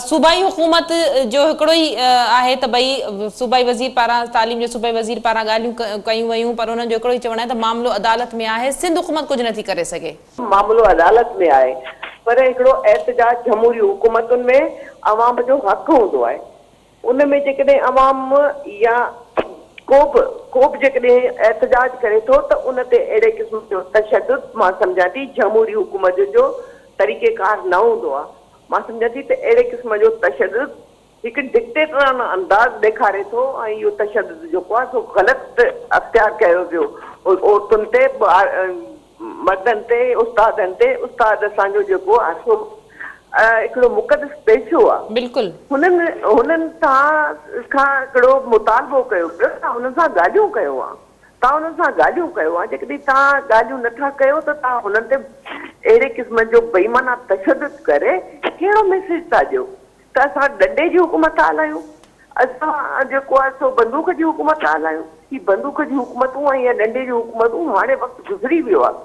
صوبائی حکومت جو ہکڑو ہی ہے تو بھئی صوبائی وزیر پارا تعلیم جو صوبائی وزیر پارا گالیوں کیوں ویوں، پر انہوں جو ہکڑو ہی چونا ہے تو معاملو عدالت میں آئے، سندھ حکومت کچھ نہ تھی کرے سکے۔ معاملو عدالت میں آئے پر ہکڑو احتجاج جمہوری حکومتن میں عوام جو حق ہوندو ہے، ان میں جے عوام یا کو بھی احتجاج کرے تو ان تے اڑے قسم جو تشدد ماں سمجھا تھی جمہوری حکومت جو طریقہ کار نہ ہوندو ہے۔ ماں سمجھا تھی تے اڑے قسم جو تشدد ایک ڈکٹیٹرانہ انداز ॾेखारे थो ऐं इहो तशदद जेको आहे सो ग़लति अख़्तियार कयो वियो औरतुनि ते, मर्दनि ते, उस्तादनि ते। उस्ताद असांजो जेको आहे सो हिकिड़ो मुक़दस पेशो आहे। बिल्कुलु हुननि खां हिकिड़ो मुतालबो कयो पियो, तव्हां हुननि सां ॻाल्हियूं कयो आहे, तव्हां हुननि सां ॻाल्हियूं कयो आहे। जेकॾहिं तव्हां ॻाल्हियूं नथा कयो त तव्हां हुननि ते अहिड़े क़िस्म जो बेईमाना तशदद करे कहिड़ो मैसेज था ॾियो त असां डंडे जी हुकूमत था हलायूं, असां जेको आहे सो बंदूक जी हुकूमत था हलायूं। ही बंदूक जी हुकूमतूं ऐं या डंडे जी हुकूमतूं हाणे वक़्तु गुज़री वियो आहे।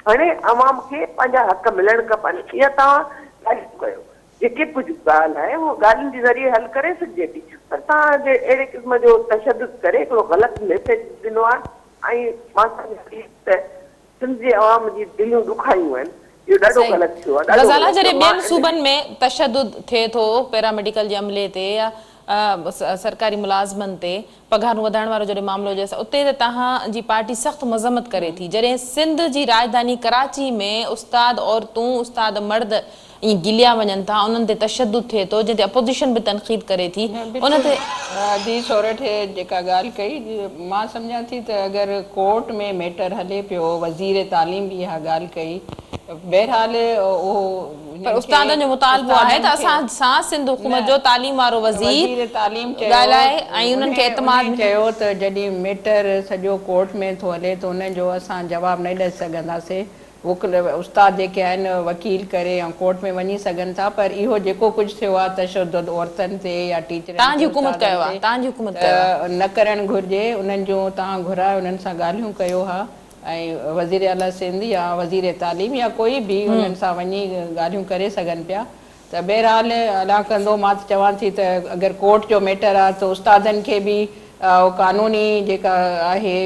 हाणे अवाम खे पंहिंजा हक़ मिलण खपनि। इहा तव्हां ॻाल्हियूं कयो, जेके कुझु ॻाल्हि आहे उहो ॻाल्हियुनि जे ज़रिए हल करे सघिजे थी, पर तव्हां जे अहिड़े क़िस्म जो तशदद करे हिकिड़ो ग़लति मैसेज ॾिनो आहे ऐं मां सम्झां थी त सिंध जे अवाम जी दिलियूं ॾुखायूं आहिनि। गज़ाला जॾहिं ॿियनि सूबनि में तशदुद थिए थो पैरामेडिकल जे अमले ते या सरकारी मुलाज़मनि ते पघारूं वधाइण वारो जॾहिं मामिलो हुजे उते त तव्हांजी पार्टी सख़्तु मज़म्मत करे थी, जॾहिं सिंध जी राजधानी कराची में उस्ताद औरतूं उस्ताद मर्द ईअं गिलिया वञनि था, उन्हनि ते तशद्दुद थिए थो, जंहिं ते अपोज़िशन बि तनक़ीद करे थी, उन ते जी सोरठ जेका ॻाल्हि कई मां सम्झां थी त अगरि कोर्ट में मैटर हले पियो, वज़ीर तालीम बि इहा ॻाल्हि कई, बहरहाल उहो पर उस्तादनि जो मुतालबो आहे त असां सां सिंध हुकूमत जो तालीम वारो वज़ीर तालीम ॻाल्हाए ऐं उन्हनि खे एतमाद चयो त जॾहिं मैटर सॼो कोर्ट में थो हले त उन जो असां जवाबु न ॾेई सघंदासीं। उस्ताद जेके आहिनि वकील करे ऐं कोर्ट में वञी सघनि था, पर इहो जेको कुझु थियो आहे तशद्दुद औरतुनि ते या टीचर तव्हांजी हुकूमत कयो आहे, तव्हांजी हुकूमत न करणु घुरिजे। उन्हनि जो तव्हां घुरायो, उन्हनि सां ॻाल्हियूं कयो हा, ऐं वज़ीर आला सिंध या वज़ीर तालीम या कोई बि उन्हनि सां वञी ॻाल्हियूं करे सघनि पिया। त बहरहाल अला कंदो, मां त चवां थी त अगरि कोर्ट जो मैटर आहे त उस्तादनि खे बि कानूनी जेका आहे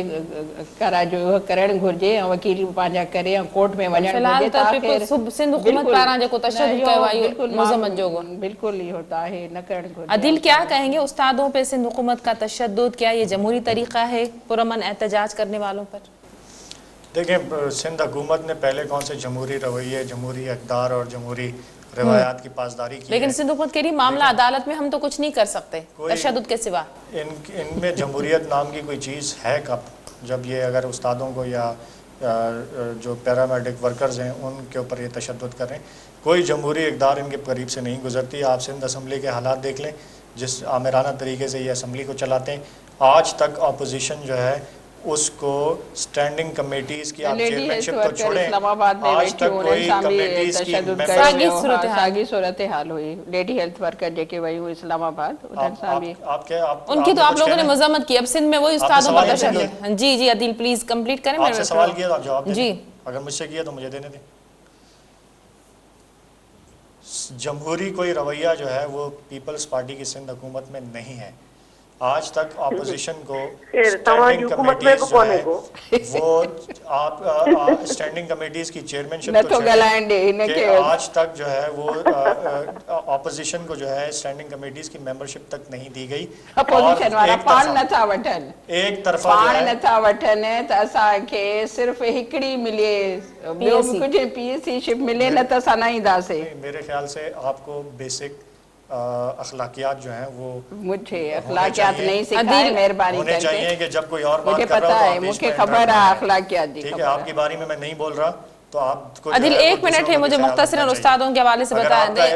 जो करणु घुरिजे ऐं वकील पंहिंजा करे ऐं कोर्ट में वञणु घुरिजे। सिंध हुकूमत पारां जेको तशद्दुद कयो आहे इहो मज़म्मत जोॻो बिल्कुल इहो त आहे, न करणु घुरिजे। अदिल क्या कहेंगे उस्तादों पे सिंध हुकूमत का तशद्दुद, क्या ये जमहूरी तरीका है पुरअमन एहतजाज करने वालों पर? देखें, सिंध हुकूमत ने पहले कौन से जमहूरी रवैये, जमहूरी अक़दार और जमहूरी रवायात की पासदारी की, लेकिन सिंध हुकूमत के लिए मामला अदालत में हम तो कुछ नहीं कर सकते तशद्दुद के सिवा। इनमें जमहूरियत नाम की कोई चीज़ है कब, जब ये अगर उस्तादों को या जो पैरामेडिक वर्कर्स हैं उनके ऊपर ये तशद्दुद कर रहे हैं, कोई जमहूरी इक़दार इनके करीब से नहीं गुजरती। आप सिंध असम्बली के हालात देख लें, जिस आमिराना तरीके से ये असम्बली को चलाते हैं, आज तक अपोजिशन जो है उसको स्टैंडिंग कमेटीज की आप चेयरमैनशिप तो छोड़ें, आज तक कोई कमेटीज की सागी सूरत हाल हुई। लेडी हेल्थ वर्कर जेके वही हुई इस्लामाबाद, उनकी तो आप लोगों ने मज़म्मत की, अब सिंध में वही उस्तादों पर तशद्दुद। जी जी अदिल प्लीज कंप्लीट करें। आपसे सवाल किया तो आप जवाब दें जी, अगर मुझसे किया तो मुझे देने दें। जमहूरी कोई रवैया जो है वो पीपल्स पार्टी की सिंध हुकूमत में नहीं है। आज तक अपोजिशन को स्टैंडिंग कमेटीज जो है वो आप स्टैंडिंग कमेटीज की चेयरमैनशिप तो कि आज तक जो है वो अपोजिशन को जो है स्टैंडिंग कमेटीज की मेंबरशिप तक नहीं दी गई। अपोजिशन वाला पाण नथा वठन, एक तरफा पाण नथा वठन त असांखे सिर्फ हिकड़ी मिले, ॿियो कुझु पीएससी शिप मिले न त असां न ईंदासीं। मेरे ख्याल से आपको बेसिक अखलाकियात जो हैं वो मुझे अखलाकियात नहीं सिखाए, मेहरबानी होने चाहिए कि जब कोई और बात मुझे कर पता रहा है, मुझे खबर है अखलाकियात जी। ठीक है, आपकी बारी में मैं नहीं बोल रहा तो आपको अदिल एक मिनट है, मुझे मुख्तसरन उस्तादों के हवाले से बता दें।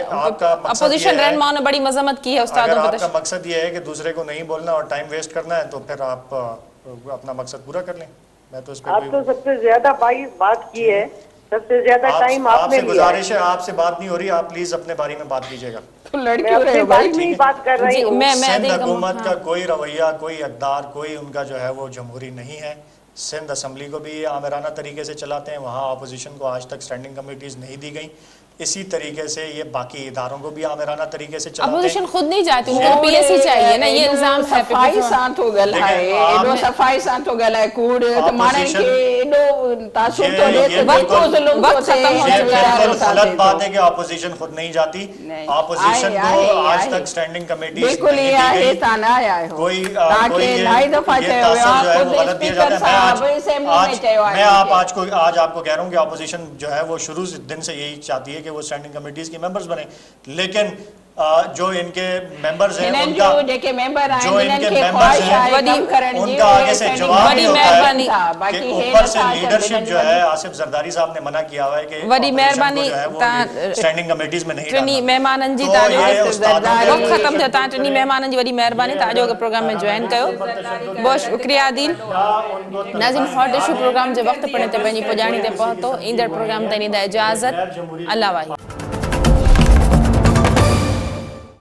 अपोजिशन रहनुमाओं ने बड़ी मजम्मत की है उस्तादों पर। आपका मकसद ये है कि दूसरे को नहीं बोलना और टाइम वेस्ट करना है तो फिर आप अपना मकसद पूरा कर लें। मैं तो इस पे आप तो सबसे ज्यादा बात की है, सबसे ज्यादा टाइम आपने लिया। गुजारिश है, आपसे बात नहीं हो रही, आप प्लीज अपने बारे में बात कीजिएगा। तो लड़की रहे भाई, बात कर रही हूं। सिंध हुकूमत का कोई रवैया, कोई अक़दार, कोई उनका जो है वो जमहूरी नहीं है। सिंध असम्बली को भी ये आमिराना तरीके से चलाते हैं, वहाँ अपोजिशन को आज तक स्टैंडिंग कमेटीज नहीं दी गई। इसी तरीके से ये बाकी इदारों को भी आमिराना तरीके से चलाते हैं। अपोजिशन खुद नहीं चाहती, उनको पीएससी चाहिए ना, ये इल्जाम है। सफाई सां थो ॻाल्हाए, एॾो सफाई सां थो ॻाल्हाए, कूड़ त माण्हुनि खे एॾो तासुर थो ॾे त वक़्त ज़ुल्म थो थिए। ये बिल्कुल गलत बात है कि अपोजिशन खुद नहीं जाती। अपोजिशन को आज तक स्टैंडिंग कमेटी बिल्कुल ये आहे, तव्हां न आया आहियो, कोई तव्हांखे इलाही दफ़ा चयो वियो आहे, खुद स्पीकर साहब असेंबली में चयो आहे। मैं आज आपको कह रहा हूँ कि अपोजिशन जो है वो शुरू से दिन से यही चाहती है कि वो स्टैंडिंग कमेटीज के मेंबर्स बने, लेकिन जो इनके मेंबर्स हैं उनका जेके मेंबर हैं, जो इनके मेंबर्स हैं उनका आगे से जवाब नहीं होता है कि ऊपर से लीडरशिप जो है आसिफ जरदारी साहब ने मना किया हुआ है कि वडी मेहरबानी स्टैंडिंग कमेटीज में नहीं टिनी मेहमाननि जी वक़्त ख़त्म थियो, तव्हां टिनी मेहमाननि जी वॾी महिरबानी तव्हां जो प्रोग्राम में जॉइन कयो, बहुत शुक्रिया आदिल। नाज़रीन, हॉट इशू प्रोग्राम जे वक़्त पिण ते पंहिंजी पुॼाणी ते पहुतो, ईंदड़ प्रोग्राम ताईं ॾींदा इजाज़त, अल्लाह वाहिद।